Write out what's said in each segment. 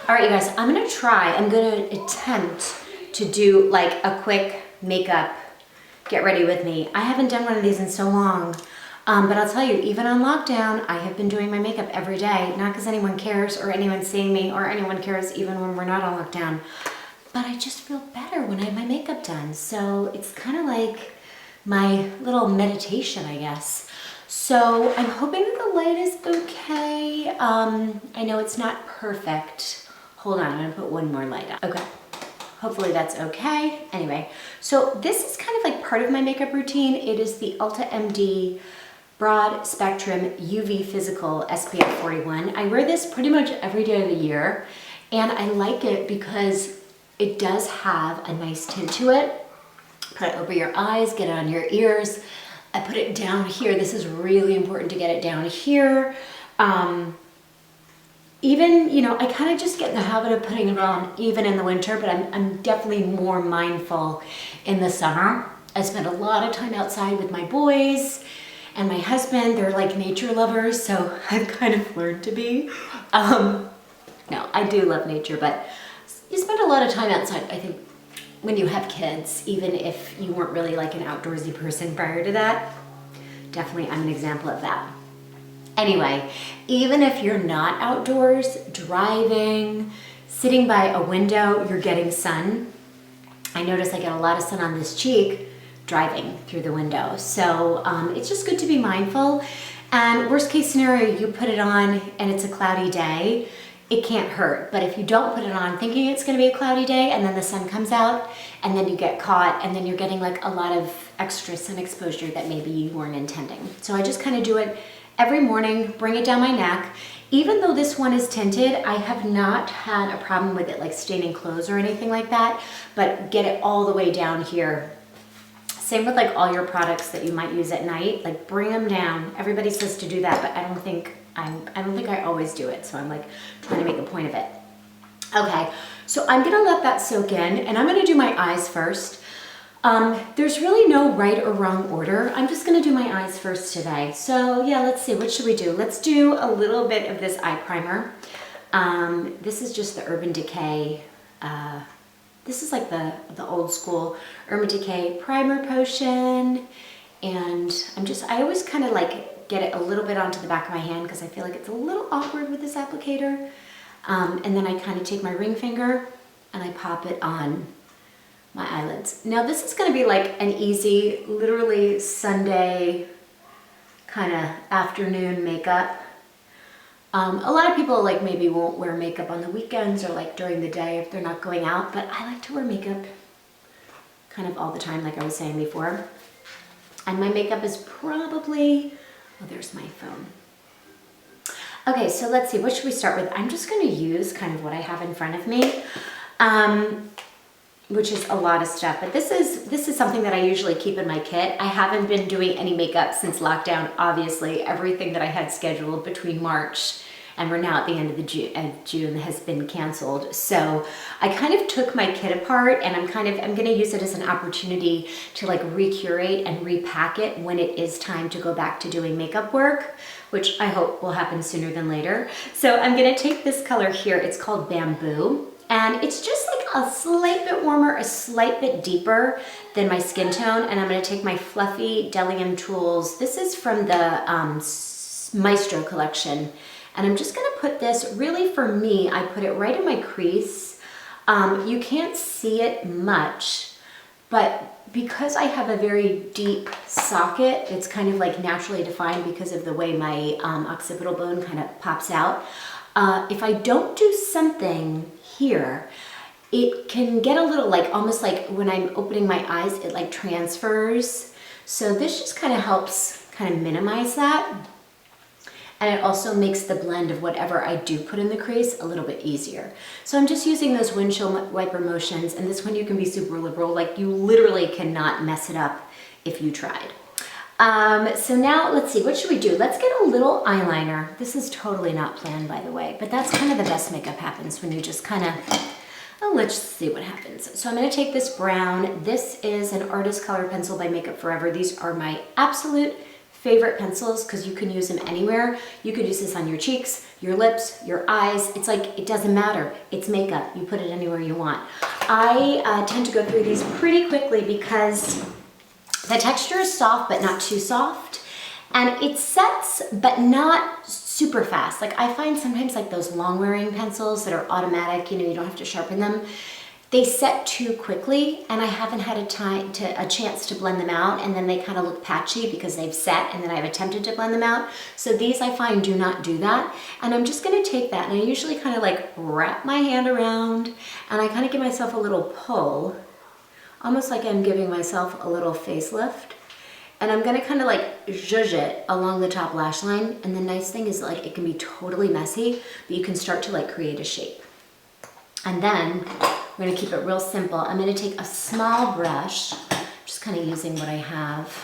All right, you guys, I'm gonna attempt to do like a quick makeup, get ready with me. I haven't done one of these in so long, but I'll tell you, even on lockdown, I have been doing my makeup every day, not because anyone cares or anyone's seeing me or anyone cares even when we're not on lockdown, but I just feel better when I have my makeup done. So it's kind of like my little meditation, I guess. So I'm hoping that the light is okay. I know it's not perfect. Hold on, I'm gonna put one more light on. Okay, hopefully that's okay. Anyway, so this is kind of like part of my makeup routine. It is the Elta Md Broad-Spectrum UV Physical SPF 41. I wear this pretty much every day of the year, and I like it because it does have a nice tint to it. Put it over your eyes, get it on your ears. I put it down here. This is really important to get it down here. Even, you know, I kind of just get in the habit of putting it on even in the winter, but I'm definitely more mindful in the summer. I spend a lot of time outside with my boys and my husband. They're like nature lovers, so I've kind of learned to be. No, I do love nature, but you spend a lot of time outside, I think, when you have kids, even if you weren't really like an outdoorsy person prior to that. Definitely, I'm an example of that. Anyway, even if you're not outdoors, driving, sitting by a window, you're getting sun. I notice I get a lot of sun on this cheek driving through the window. So it's just good to be mindful. And worst case scenario, you put it on and it's a cloudy day, it can't hurt. But if you don't put it on thinking it's gonna be a cloudy day and then the sun comes out and then you get caught and then you're getting like a lot of extra sun exposure that maybe you weren't intending. So I just kind of do it every morning, bring it down my neck. Even though this one is tinted, I have not had a problem with it like staining clothes or anything like that, but get it all the way down here. Same with like all your products that you might use at night, like bring them down. Everybody says to do that, but I don't think I always do it. So I'm like trying to make a point of it. Okay, so I'm gonna let that soak in and I'm gonna do my eyes first. There's really no right or wrong order. I'm just gonna do my eyes first today. So yeah, let's see, what should we do? Let's do a little bit of this eye primer. This is just the Urban Decay. This is like the old school Urban Decay primer potion. And I always kind of like get it a little bit onto the back of my hand because I feel like it's a little awkward with this applicator. And then I kind of take my ring finger and I pop it on my eyelids. Now this is going to be like an easy, literally Sunday kind of afternoon makeup. A lot of people like maybe won't wear makeup on the weekends or like during the day if they're not going out, but I like to wear makeup kind of all the time, like I was saying before. And my makeup is probably, oh, there's my phone. Okay, so let's see, what should we start with? I'm just going to use kind of what I have in front of me, which is a lot of stuff, but this is something that I usually keep in my kit. I haven't been doing any makeup since lockdown, obviously. Everything that I had scheduled between March and we're now at the end of June has been canceled. So I kind of took my kit apart and I'm gonna use it as an opportunity to like recurate and repack it when it is time to go back to doing makeup work, which I hope will happen sooner than later. So I'm gonna take this color here, it's called Bamboo. And it's just like a slight bit warmer, a slight bit deeper than my skin tone. And I'm gonna take my fluffy Delium tools. This is from the Maestro collection. And I'm just gonna put this, really for me, I put it right in my crease. You can't see it much, but because I have a very deep socket, it's kind of like naturally defined because of the way my occipital bone kind of pops out. If I don't do something here, it can get a little like, almost like when I'm opening my eyes, it like transfers. So this just kind of helps kind of minimize that. And it also makes the blend of whatever I do put in the crease a little bit easier. So I'm just using those windshield wiper motions, and this one you can be super liberal, like you literally cannot mess it up if you tried. So now let's see, what should we do? Let's get a little eyeliner. This is totally not planned, by the way, but that's kind of the best makeup happens when you just kind of, oh, let's see what happens. So I'm gonna take this brown. This is an Artist Color Pencil by Makeup Forever. These are my absolute favorite pencils because you can use them anywhere. You could use this on your cheeks, your lips, your eyes. It's like, it doesn't matter. It's makeup. You put it anywhere you want. I tend to go through these pretty quickly because the texture is soft, but not too soft. And it sets, but not super fast. Like I find sometimes like those long wearing pencils that are automatic, you know, you don't have to sharpen them. They set too quickly and I haven't had a chance to blend them out, and then they kind of look patchy because they've set and then I've attempted to blend them out. So these I find do not do that. And I'm just gonna take that, and I usually kind of like wrap my hand around and I kind of give myself a little pull, almost like I'm giving myself a little facelift. And I'm gonna kind of like zhuzh it along the top lash line. And the nice thing is like it can be totally messy, but you can start to like create a shape. And then we're gonna keep it real simple. I'm gonna take a small brush, just kind of using what I have.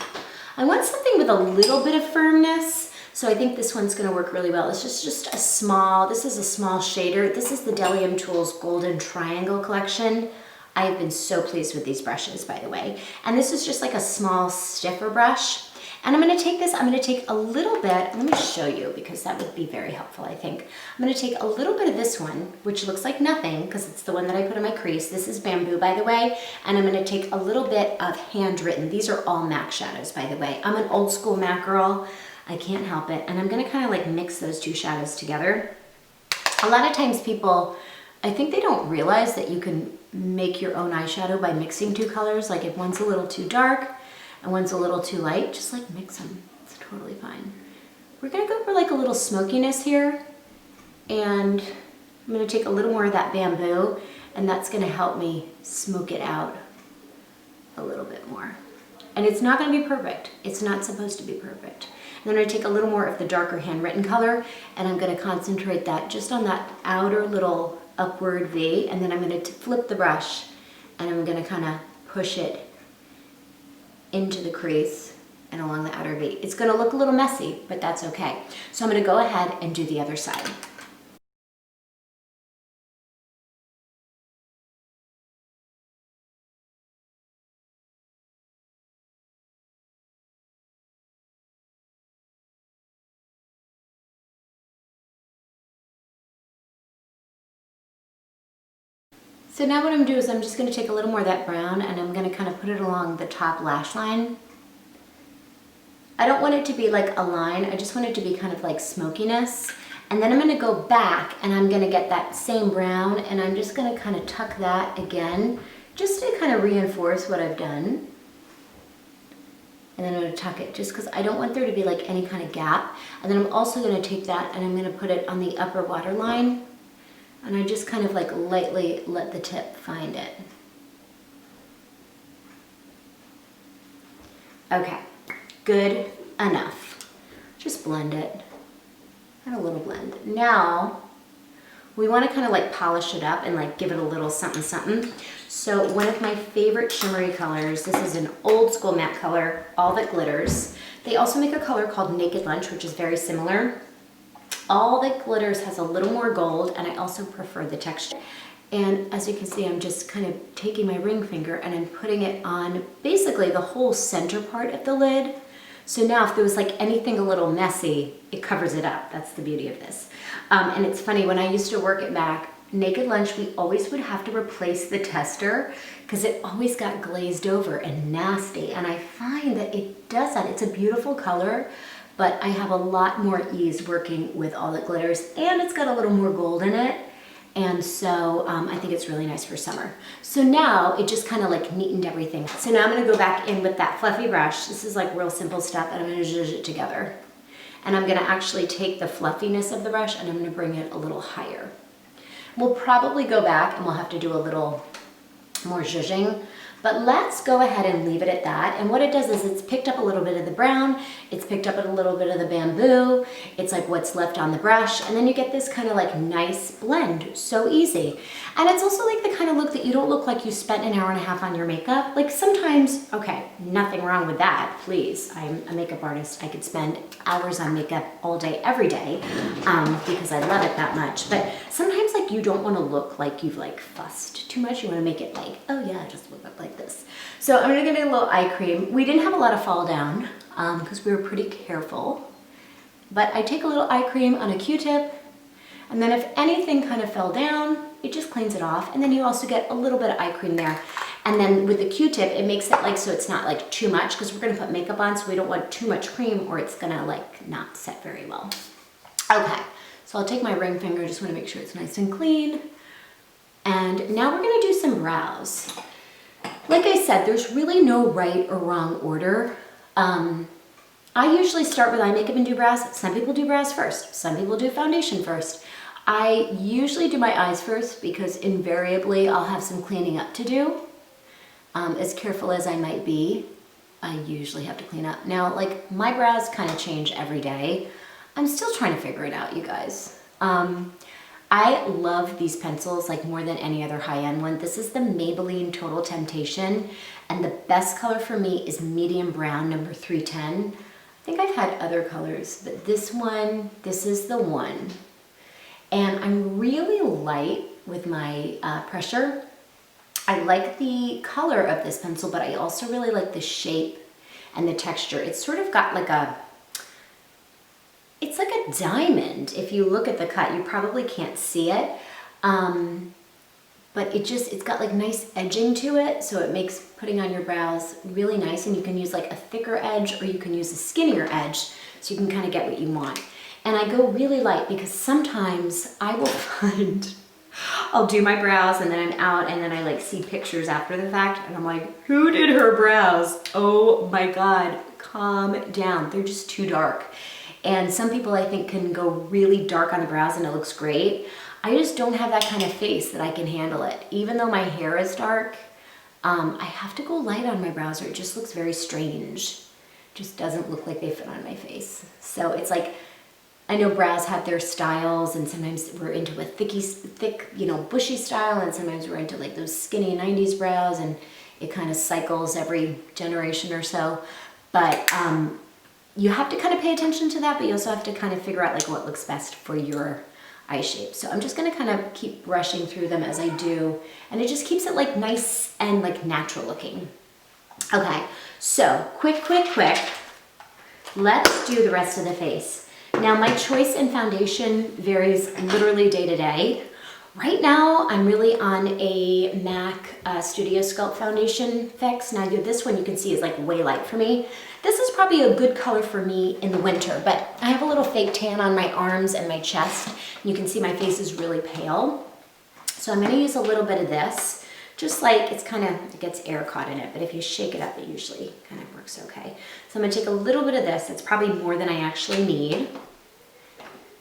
I want something with a little bit of firmness, so I think this one's gonna work really well. This is just a small, this is a small shader. This is the Delium Tools Golden Triangle collection. I have been so pleased with these brushes, by the way. And this is just like a small, stiffer brush. And I'm gonna take this, I'm gonna take a little bit, let me show you because that would be very helpful, I think. I'm gonna take a little bit of this one, which looks like nothing because it's the one that I put in my crease. This is Bamboo, by the way. And I'm gonna take a little bit of Handwritten. These are all MAC shadows, by the way. I'm an old school MAC girl. I can't help it. And I'm gonna kind of like mix those two shadows together. A lot of times people, I think they don't realize that you can make your own eyeshadow by mixing two colors. Like if one's a little too dark and one's a little too light, just like mix them. It's totally fine. We're gonna go for like a little smokiness here. And I'm gonna take a little more of that Bamboo, and that's gonna help me smoke it out a little bit more. And it's not gonna be perfect. It's not supposed to be perfect. And then I'm gonna take a little more of the darker Handwritten color, and I'm gonna concentrate that just on that outer little upward V, and then I'm gonna flip the brush and I'm gonna kind of push it into the crease and along the outer V. It's gonna look a little messy, but that's okay. So I'm gonna go ahead and do the other side. So now what I'm gonna do is I'm just gonna take a little more of that brown and I'm gonna kind of put it along the top lash line. I don't want it to be like a line, I just want it to be kind of like smokiness. And then I'm gonna go back and I'm gonna get that same brown and I'm just gonna kind of tuck that again, just to kind of reinforce what I've done. And then I'm gonna tuck it just because I don't want there to be like any kind of gap. And then I'm also gonna take that and I'm gonna put it on the upper waterline. And I just kind of like lightly let the tip find it. Okay, good enough. Just blend it. And a little blend. Now, we want to kind of like polish it up and like give it a little something something. So one of my favorite shimmery colors, this is an old school matte color, All That Glitters. They also make a color called Naked Lunch, which is very similar. All That Glitters has a little more gold, and I also prefer the texture. And as you can see, I'm just kind of taking my ring finger and I'm putting it on basically the whole center part of the lid. So now if there was like anything a little messy, it covers it up. That's the beauty of this. And it's funny, when I used to work at MAC, Naked Lunch, we always would have to replace the tester because it always got glazed over and nasty. And I find that it does that. It's a beautiful color, but I have a lot more ease working with All That Glitters, and it's got a little more gold in it. And so I think it's really nice for summer. So now it just kind of like neatened everything. So now I'm gonna go back in with that fluffy brush. This is like real simple stuff, and I'm gonna zhuzh it together. And I'm gonna actually take the fluffiness of the brush and I'm gonna bring it a little higher. We'll probably go back and we'll have to do a little more zhuzhing, but let's go ahead and leave it at that. And what it does is it's picked up a little bit of the brown, it's picked up a little bit of the Bamboo, it's like what's left on the brush, and then you get this kind of like nice blend, so easy. And it's also like the kind of look that you don't look like you spent an hour and a half on your makeup. Like sometimes, okay, nothing wrong with that, please. I'm a makeup artist, I could spend hours on makeup all day, every day, because I love it that much. But sometimes like you don't want to look like you've like fussed too much. You want to make it like, oh yeah, just look up like this. So I'm gonna get a little eye cream. We didn't have a lot of fall down because we were pretty careful. But I take a little eye cream on a Q-tip, and then if anything kind of fell down, it just cleans it off. And then you also get a little bit of eye cream there. And then with the Q-tip, it makes it like so it's not like too much, because we're gonna put makeup on, so we don't want too much cream or it's gonna like not set very well. Okay, so I'll take my ring finger, just wanna make sure it's nice and clean. And now we're gonna do some brows. Like I said, there's really no right or wrong order. I usually start with eye makeup and do brows. Some people do brows first. Some people do foundation first. I usually do my eyes first because invariably I'll have some cleaning up to do. As careful as I might be, I usually have to clean up. Now, like my brows kind of change every day. I'm still trying to figure it out, you guys. I love these pencils like more than any other high-end one. This is the Maybelline Total Temptation, and the best color for me is medium brown, number 310. I think I've had other colors, but this one, this is the one. And I'm really light with my pressure. I like the color of this pencil, but I also really like the shape and the texture. It's sort of got like a, it's like a diamond. If you look at the cut, you probably can't see it. But it's got like nice edging to it, so it makes putting on your brows really nice, and you can use like a thicker edge or you can use a skinnier edge, so you can kind of get what you want. And I go really light because sometimes I will find, I'll do my brows and then I'm out and then I like see pictures after the fact and I'm like, who did her brows? Oh my God, calm down. They're just too dark. And some people I think can go really dark on the brows and it looks great. I just don't have that kind of face that I can handle it. Even though my hair is dark, I have to go light on my brows or it just looks very strange. Just doesn't look like they fit on my face. So it's like, I know brows have their styles, and sometimes we're into a thick, you know, bushy style, and sometimes we're into like those skinny 90s brows, and it kind of cycles every generation or so. But you have to kind of pay attention to that, but you also have to kind of figure out like what looks best for your eye shape. So I'm just gonna kind of keep brushing through them as I do, and it just keeps it like nice and like natural looking. Okay, so quick. Let's do the rest of the face. Now my choice in foundation varies literally day to day. Right now I'm really on a MAC Studio Sculpt Foundation Fix. Now this one you can see is like way light for me. This is probably a good color for me in the winter, but I have a little fake tan on my arms and my chest. And you can see my face is really pale. So I'm gonna use a little bit of this. Just like it gets air caught in it, but if you shake it up, it usually kind of works okay. So I'm gonna take a little bit of this. It's probably more than I actually need.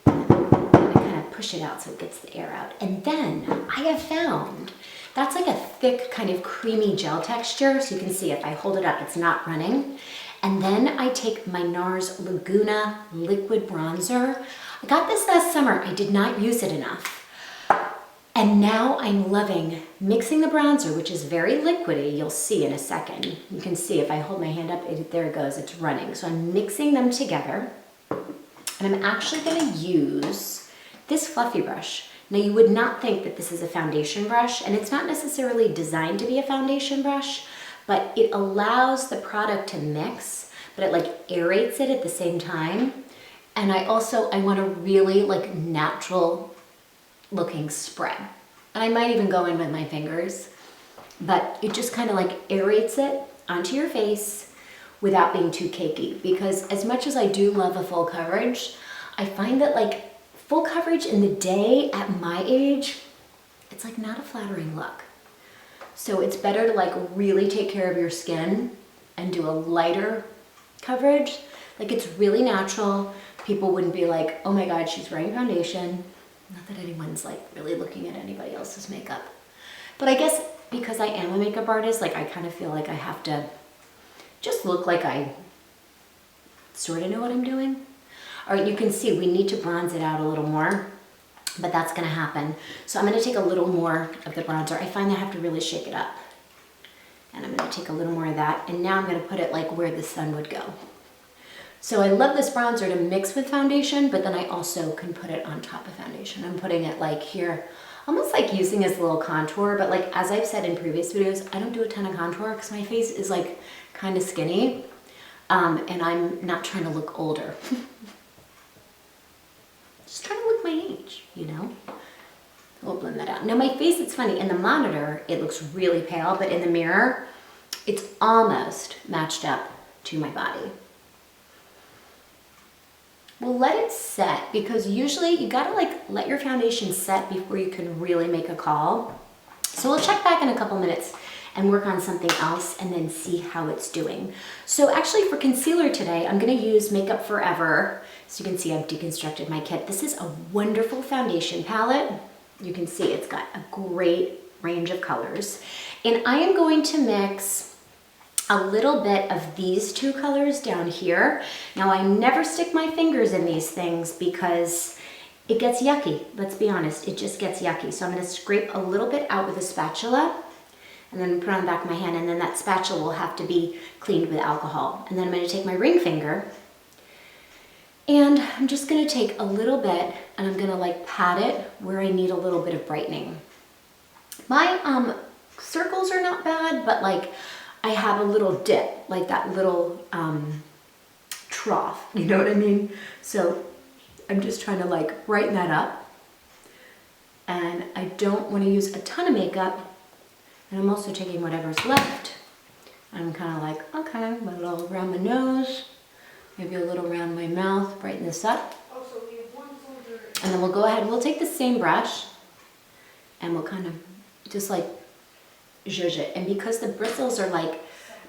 And I'm gonna kind of push it out so it gets the air out. And then I have found, that's like a thick kind of creamy gel texture. So you can see if I hold it up, it's not running. And then I take my Nars Laguna liquid bronzer. I got this last summer. I did not use it enough. And now I'm loving mixing the bronzer, which is very liquidy. You'll see in a second. You can see if I hold my hand up, there it goes, it's running. So I'm mixing them together. And I'm actually gonna use this fluffy brush. Now you would not think that this is a foundation brush, and it's not necessarily designed to be a foundation brush, but it allows the product to mix, but it like aerates it at the same time. And I want a really like natural looking spread. And I might even go in with my fingers, but it just kind of like aerates it onto your face without being too cakey. Because as much as I do love a full coverage, I find that like full coverage in the day at my age, it's like not a flattering look. So it's better to like really take care of your skin and do a lighter coverage. Like it's really natural. People wouldn't be like, oh my God, she's wearing foundation. Not that anyone's like really looking at anybody else's makeup. But I guess because I am a makeup artist, like I kind of feel like I have to just look like I sort of know what I'm doing. All right, you can see we need to bronze it out a little more, but that's gonna happen. So I'm gonna take a little more of the bronzer. I find I have to really shake it up. And I'm gonna take a little more of that, and now I'm gonna put it like where the sun would go. So I love this bronzer to mix with foundation, but then I also can put it on top of foundation. I'm putting it like here almost like using as a little contour, but like as I've said in previous videos, I don't do a ton of contour because my face is like kind of skinny, and I'm not trying to look older. Just trying to look my age, you know? We'll blend that out. Now my face, it's funny, in the monitor, it looks really pale, but in the mirror, it's almost matched up to my body. We'll let it set because usually you gotta like let your foundation set before you can really make a call. So we'll check back in a couple minutes and work on something else and then see how it's doing. So actually for concealer today, I'm gonna use Makeup Forever. So you can see I've deconstructed my kit. This is a wonderful foundation palette. You can see it's got a great range of colors. And I am going to mix a little bit of these two colors down here. Now I never stick my fingers in these things because it gets yucky. Let's be honest, it just gets yucky. So I'm gonna scrape a little bit out with a spatula and then put it on the back of my hand, and then that spatula will have to be cleaned with alcohol. And then I'm gonna take my ring finger and I'm just gonna take a little bit and I'm gonna like pat it where I need a little bit of brightening. My circles are not bad, but like I have a little dip, like that little trough, you know what I mean? So I'm just trying to like brighten that up. And I don't want to use a ton of makeup. And I'm also taking whatever's left. I'm kind of like, okay, a little around my nose, maybe a little around my mouth, brighten this up. And then we'll go ahead, we'll take the same brush and we'll kind of just like zhuzh it. And because the bristles are like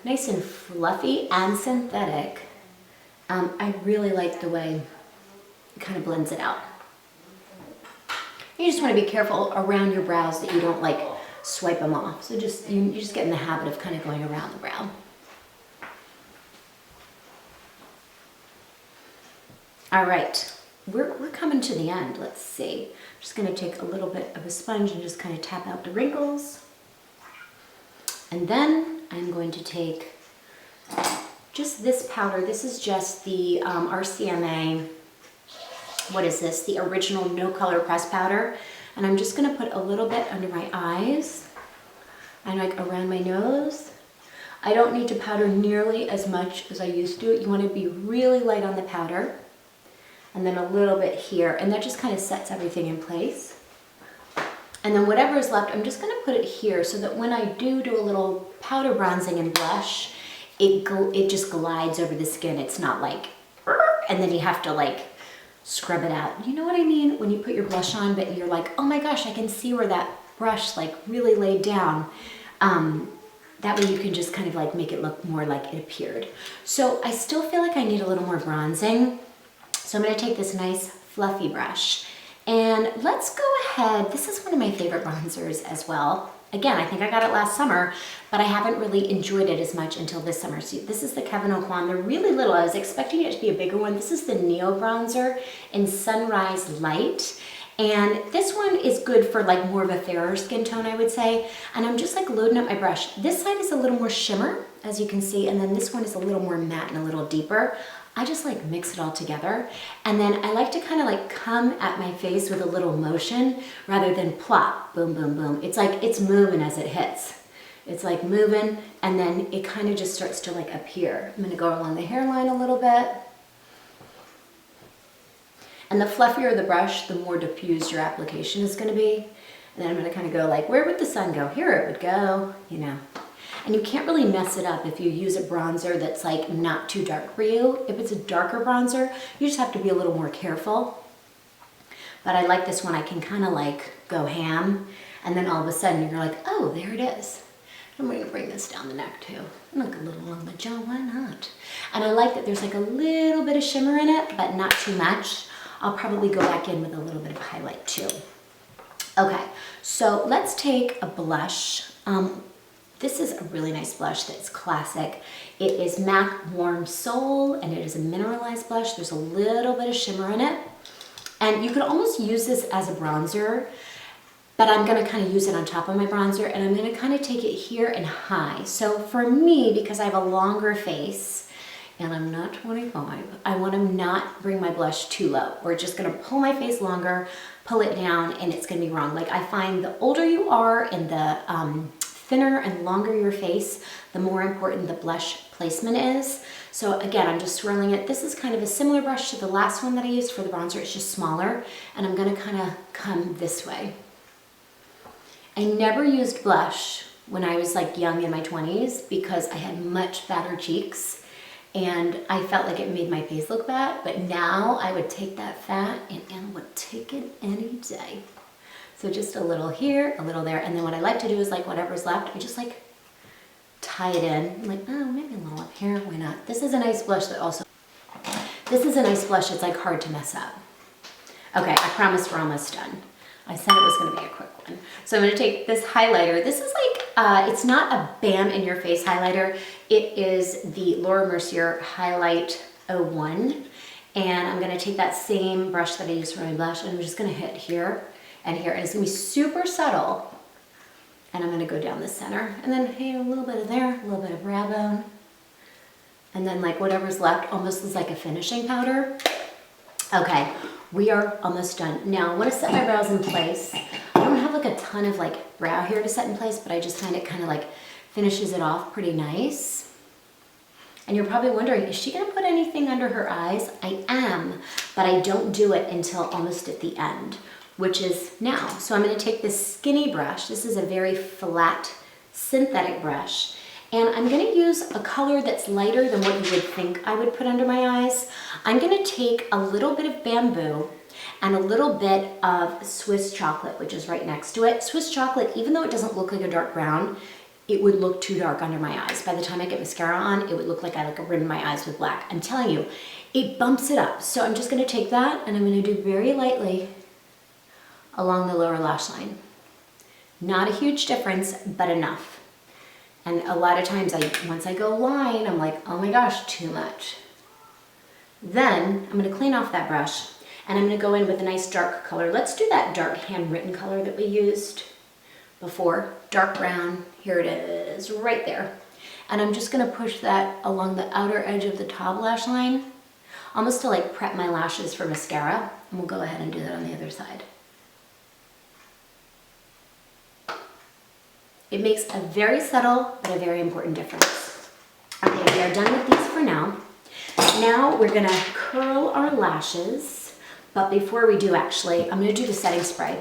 nice and fluffy and synthetic, I really like the way it kind of blends it out. You just want to be careful around your brows that you don't like swipe them off. So just you just get in the habit of kind of going around the brow. All right, we're coming to the end. Let's see. I'm just going to take a little bit of a sponge and just kind of tap out the wrinkles. And then I'm going to take just this powder. This is just the RCMA, what is this? The original no color press powder. And I'm just gonna put a little bit under my eyes and like around my nose. I don't need to powder nearly as much as I used to. You wanna be really light on the powder. And then a little bit here. And that just kind of sets everything in place. And then whatever is left, I'm just gonna put it here so that when I do a little powder bronzing and blush, it just glides over the skin. It's not like, and then you have to like scrub it out. You know what I mean? When you put your blush on, but you're like, oh my gosh, I can see where that brush like really laid down. That way you can just kind of like make it look more like it appeared. So I still feel like I need a little more bronzing. So I'm gonna take this nice fluffy brush. And let's go ahead, this is one of my favorite bronzers as well. Again, I think I got it last summer, but I haven't really enjoyed it as much until this summer. So this is the Kevyn Aucoin. They're really little. I was expecting it to be a bigger one. This is the Neo Bronzer in Sunrise Light. And this one is good for like more of a fairer skin tone, I would say. And I'm just like loading up my brush. This side is a little more shimmer, as you can see, and then this one is a little more matte and a little deeper. I just like mix it all together. And then I like to kind of like come at my face with a little motion rather than plop, boom, boom, boom. It's like it's moving as it hits. It's like moving and then it kind of just starts to like appear. I'm gonna go along the hairline a little bit. And the fluffier the brush, the more diffused your application is gonna be. And then I'm gonna kind of go like, where would the sun go? Here it would go, you know. And you can't really mess it up if you use a bronzer that's like not too dark for you. If it's a darker bronzer, you just have to be a little more careful. But I like this one, I can kind of like go ham. And then all of a sudden you're like, oh, there it is. I'm going to bring this down the neck too. And look a little along the jaw, why not? And I like that there's like a little bit of shimmer in it, but not too much. I'll probably go back in with a little bit of highlight too. Okay, so let's take a blush. This is a really nice blush that's classic. It is MAC Warm Soul, and it is a mineralized blush. There's a little bit of shimmer in it. And you could almost use this as a bronzer, but I'm gonna kind of use it on top of my bronzer, and I'm gonna kind of take it here and high. So for me, because I have a longer face, and I'm not 25. I want to not bring my blush too low. We're just going to pull my face longer, pull it down, and it's going to be wrong. Like I find the older you are and the thinner and longer your face, the more important the blush placement is. So again, I'm just swirling it. This is kind of a similar brush to the last one that I used for the bronzer. It's just smaller, and I'm going to kind of come this way. I never used blush when I was like young in my 20s because I had much fatter cheeks and I felt like it made my face look bad, but now I would take that fat and would take it any day. So just a little here, a little there, and then what I like to do is like whatever's left, I just like tie it in. I'm like, oh, maybe a little up here, why not? This is a nice blush that also, this is a nice blush, it's like hard to mess up. Okay, I promise we're almost done. I said it was gonna be a quick one. So I'm gonna take this highlighter. This is like, it's not a bam in your face highlighter. It is the Laura Mercier Highlight 01. And I'm gonna take that same brush that I used for my blush and I'm just gonna hit here and here. And it's gonna be super subtle. And I'm gonna go down the center. And then hey, a little bit of there, a little bit of brow bone. And then like whatever's left almost is like a finishing powder. Okay, we are almost done. Now I want to set my brows in place. I don't have like a ton of like brow hair to set in place, but I just find it kind of like finishes it off pretty nice. And you're probably wondering, is she gonna put anything under her eyes? I am, but I don't do it until almost at the end, which is now. So I'm gonna take this skinny brush. This is a very flat synthetic brush. And I'm gonna use a color that's lighter than what you would think I would put under my eyes. I'm gonna take a little bit of bamboo and a little bit of Swiss chocolate, which is right next to it. Swiss chocolate, even though it doesn't look like a dark brown, it would look too dark under my eyes. By the time I get mascara on, it would look like I like rimmed my eyes with black. I'm telling you, it bumps it up. So I'm just gonna take that and I'm gonna do very lightly along the lower lash line. Not a huge difference, but enough. And a lot of times, once I go line, I'm like, oh my gosh, too much. Then I'm gonna clean off that brush and I'm gonna go in with a nice dark color. Let's do that dark handwritten color that we used before. Dark brown, here it is, right there. And I'm just gonna push that along the outer edge of the top lash line, almost to like prep my lashes for mascara. And we'll go ahead and do that on the other side. It makes a very subtle, but a very important difference. Okay, we are done with these for now. Now we're gonna curl our lashes, but before we do actually, I'm gonna do the setting spray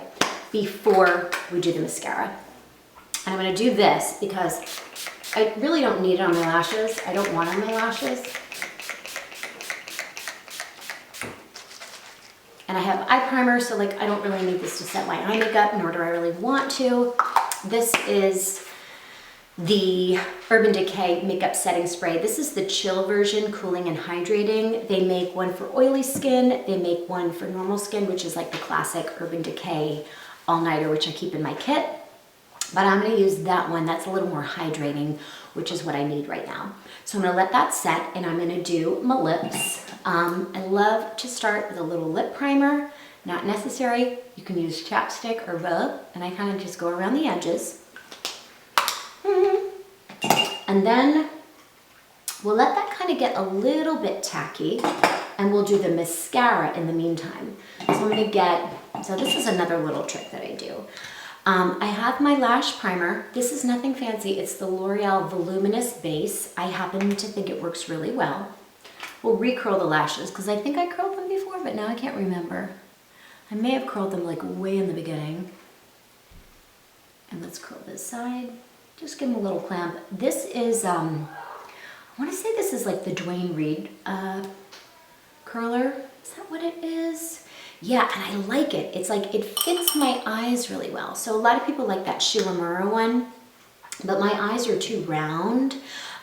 before we do the mascara. And I'm gonna do this because I really don't need it on my lashes. I don't want it on my lashes. And I have eye primer, so like I don't really need this to set my eye makeup, nor do I really want to. This is the Urban Decay Makeup Setting Spray. This is the chill version, cooling and hydrating. They make one for oily skin. They make one for normal skin, which is like the classic Urban Decay all-nighter, which I keep in my kit. But I'm gonna use that one. That's a little more hydrating, which is what I need right now. So I'm gonna let that set and I'm gonna do my lips. I love to start with a little lip primer. Not necessary, you can use chapstick or both, and I kind of just go around the edges. And then we'll let that kind of get a little bit tacky, and we'll do the mascara in the meantime. So I'm gonna get, so this is another little trick that I do. I have my lash primer. This is nothing fancy, it's the L'Oreal Voluminous Base. I happen to think it works really well. We'll recurl the lashes, because I think I curled them before, but now I can't remember. I may have curled them like way in the beginning. And let's curl this side. Just give them a little clamp. This is, I want to say this is like the Dwayne Reed curler. Is that what it is? Yeah, and I like it. It's like, it fits my eyes really well. So a lot of people like that Shiramura one, but my eyes are too round.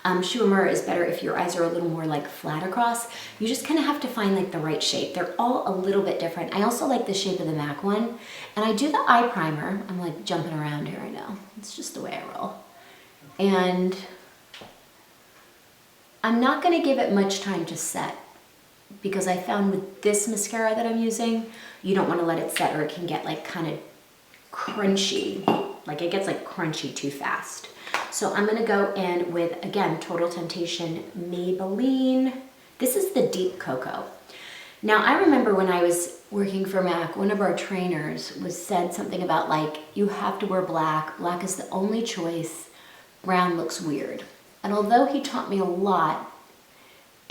Shiramura is better if your eyes are a little more like flat across. You just kind of have to find like the right shape. They're all a little bit different. I also like the shape of the MAC one. And I do the eye primer. I'm like jumping around here, I know. It's just the way I roll. And I'm not gonna give it much time to set because I found with this mascara that I'm using, you don't wanna let it set or it can get like kind of crunchy. Like it gets like crunchy too fast. So I'm gonna go in with, again, Total Temptation Maybelline. This is the Deep Cocoa. Now, I remember when I was working for MAC, one of our trainers said something about like, you have to wear black. Black is the only choice. Brown looks weird. And although he taught me a lot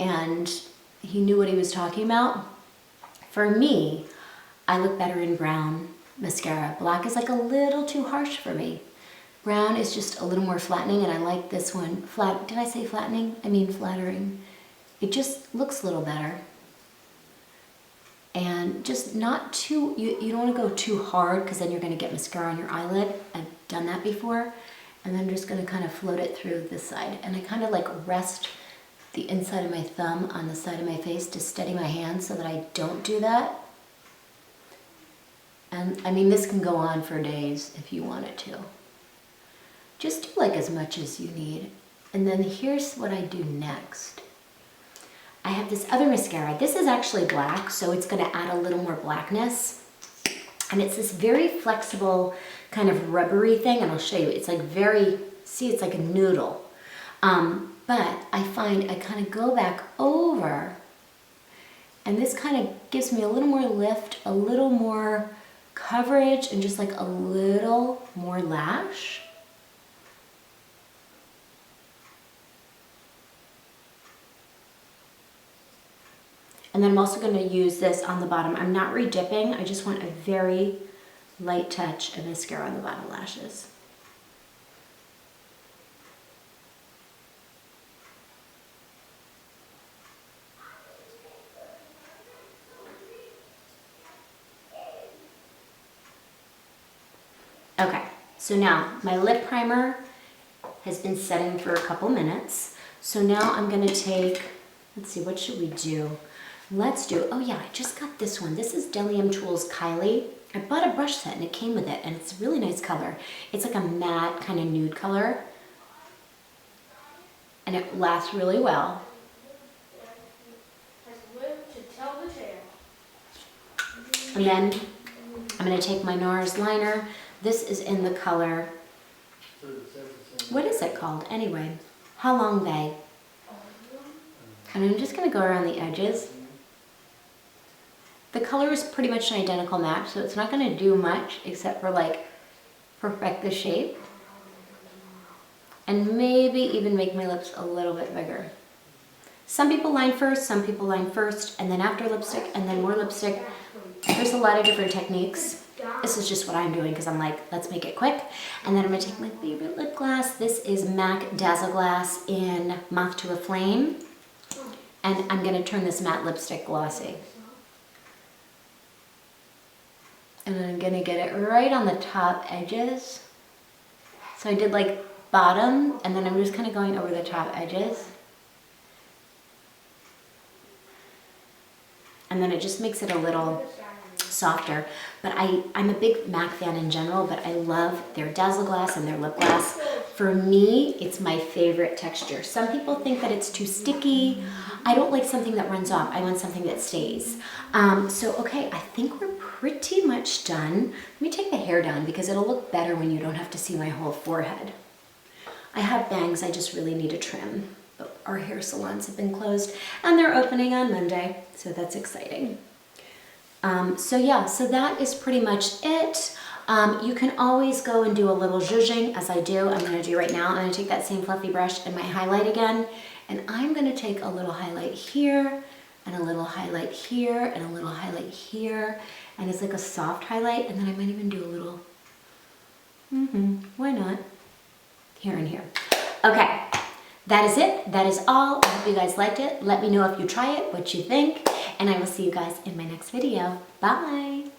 and he knew what he was talking about, for me, I look better in brown mascara. Black is like a little too harsh for me. Brown is just a little more flattening, and I like this one. Did I say flattening? I mean flattering. It just looks a little better. And just not too, you don't want to go too hard because then you're going to get mascara on your eyelid. I've done that before. And then I'm just going to kind of float it through this side. And I kind of like rest the inside of my thumb on the side of my face to steady my hand so that I don't do that. And I mean, this can go on for days if you want it to. Just do like as much as you need. And then here's what I do next. I have this other mascara. This is actually black, so it's gonna add a little more blackness. And it's this very flexible kind of rubbery thing, and I'll show you. It's like it's like a noodle. But I find I kind of go back over, and this kind of gives me a little more lift, a little more coverage, and just like a little more lash. And then I'm also going to use this on the bottom. I'm not re-dipping. I just want a very light touch of mascara on the bottom lashes. Okay, so now my lip primer has been setting for a couple minutes. So now I'm going to take, let's see, what should we do? Let's do, oh yeah, I just got this one. This is Delium Tools Kylie. I bought a brush set and it came with it, and it's a really nice color. It's like a matte kind of nude color, and it lasts really well. And then I'm going to take my Nars Liner. This is in the color, what is it called anyway? How Long They. And I'm just going to go around the edges. The color is pretty much an identical match, so it's not going to do much except for like perfect the shape. And maybe even make my lips a little bit bigger. Some people line first, some people line first, and then after lipstick, and then more lipstick. There's a lot of different techniques. This is just what I'm doing because I'm like, let's make it quick. And then I'm going to take my favorite lip gloss. This is MAC Dazzle Glass in Moth to a Flame. And I'm going to turn this matte lipstick glossy. And then I'm going to get it right on the top edges. So I did like bottom, and then I'm just kind of going over the top edges. And then it just makes it a little softer. But I'm a big MAC fan in general, but I love their Dazzle Glass and their lip gloss. For me, it's my favorite texture. Some people think that it's too sticky. I don't like something that runs off. I want something that stays. So, okay, I think we're pretty much done. Let me take the hair down because it'll look better when you don't have to see my whole forehead. I have bangs, I just really need a trim. But our hair salons have been closed and they're opening on Monday, so that's exciting. So yeah, so that is pretty much it. You can always go and do a little zhuzhing, as I do. I'm going to do right now. I'm going to take that same fluffy brush and my highlight again, and I'm going to take a little highlight here, and a little highlight here, and a little highlight here, and it's like a soft highlight, and then I might even do a little, why not, here and here. Okay, that is it. That is all. I hope you guys liked it. Let me know if you try it, what you think, and I will see you guys in my next video. Bye!